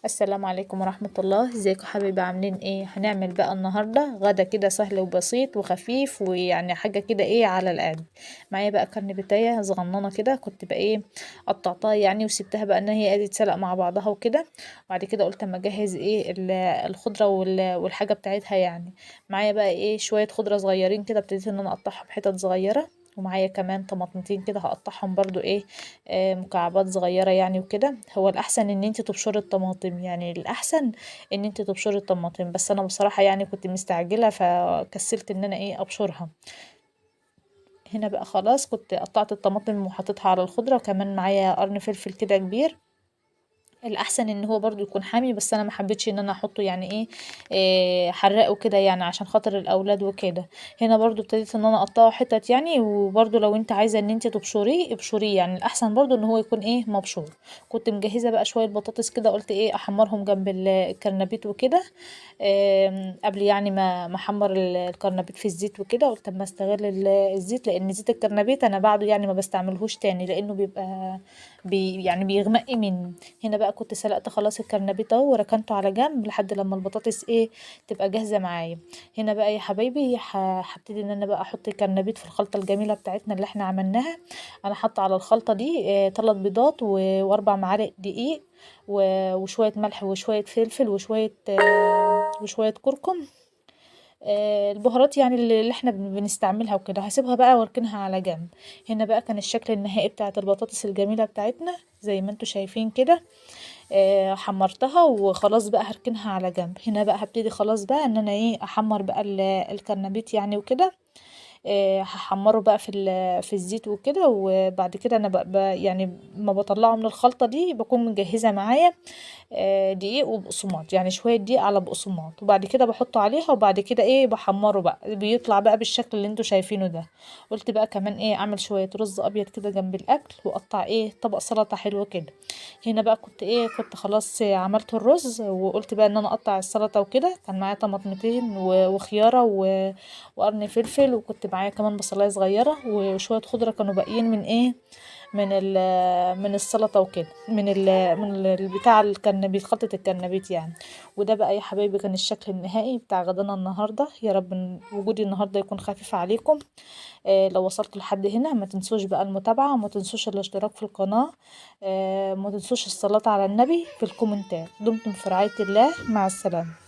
السلام عليكم ورحمة الله. ازيكم حبايبي؟ عاملين ايه؟ هنعمل بقى النهاردة غدا كده سهل وبسيط وخفيف، ويعني حاجة كده ايه على القد. معايا بقى كرنبتاية صغننة كده، كنت بقى ايه قطعتها يعني وسبتها بقى ان هي قاعدة تتسلق مع بعضها وكده. وبعد كده قلت اما اجهز ايه الخضرة والحاجة بتاعتها يعني. معايا بقى ايه شوية خضرة صغيرين كده، ابتديت ان انا اقطعهم حتت صغيرة. ومعايا كمان طماطمتين كده هقطعهم برضو ايه مكعبات صغيرة يعني وكده. هو الأحسن ان انت تبشري الطماطم، يعني الأحسن ان انت تبشري الطماطم، بس انا بصراحة يعني كنت مستعجلة فكسلت ان انا ايه ابشرها. هنا بقى خلاص كنت قطعت الطماطم وحطيتها على الخضرة، وكمان معايا قرن فلفل كده كبير. الأحسن ان هو برضو يكون حامي، بس انا ما حبيتش ان انا احطه يعني إيه حرقه كده يعني عشان خاطر الاولاد وكده. هنا برضو ابتديت ان انا اقطعه حتت يعني، وبرضو لو انت عايزه ان انت تبشريه ابشريه، يعني الاحسن برضو ان هو يكون ايه مبشور. كنت مجهزه بقى شويه بطاطس كده، قلت ايه احمرهم جنب الكرنبيت وكده. قبل يعني ما احمر الكرنبيت في الزيت وكده، قلت اما استغل الزيت، لان زيت الكرنبيت انا بعده يعني ما بستعملهوش تاني لانه بيبقى يعني بيغمق مني. هنا بقى كنت سلقت خلاص الكرنبيط اهو وركنته على جنب لحد لما البطاطس ايه تبقى جاهزه معايا. هنا بقى يا حبايبي هبتدي ان انا بقى احط الكرنبيط في الخلطه الجميله بتاعتنا اللي احنا عملناها. انا حاطه على الخلطه دي 3 بيضات واربع معالق دقيق وشويه ملح وشويه فلفل وشويه كركم. البهارات يعني اللي احنا بنستعملها وكده، هسيبها بقى واركنها على جنب. هنا بقى كان الشكل النهائي بتاعت البطاطس الجميلة بتاعتنا زي ما انتوا شايفين كده. حمرتها وخلاص بقى هركنها على جنب. هنا بقى هبتدي خلاص بقى ان انا ايه احمر بقى الكرنبيت يعني وكده. هحمره بقى في الزيت وكده. وبعد كده انا بقى يعني ما بطلعه من الخلطة دي بكون مجهزة معايا دقيق وبقسماط، يعني شوية دقيق على بقسماط، وبعد كده بحطه عليها، وبعد كده ايه بحمره بقى بيطلع بقى بالشكل اللي انتوا شايفينه ده. قلت بقى كمان ايه اعمل شوية رز ابيض كده جنب الاكل، واقطع ايه طبق سلطة حلوة كده. هنا بقى كنت خلاص عملت الرز، وقلت بقى ان انا اقطع السلطة وكده. كان معايا طماطمتين وخيارة وقرن فلفل، وكنت معايا كمان بصلاية صغيرة وشوية خضرة كانوا باقيين من ايه من السلطة وكده، بتاع الكرنبيت، خلطة الكرنبيت يعني. وده بقى يا حبايبي كان الشكل النهائي بتاع غدانا النهاردة. يا رب وجودي النهاردة يكون خفيف عليكم. لو وصلت لحد هنا ما تنسوش بقى المتابعة، وما تنسوش الاشتراك في القناة. ما تنسوش الصلاة على النبي في الكومنتات. دمتم في رعاية الله، مع السلامة.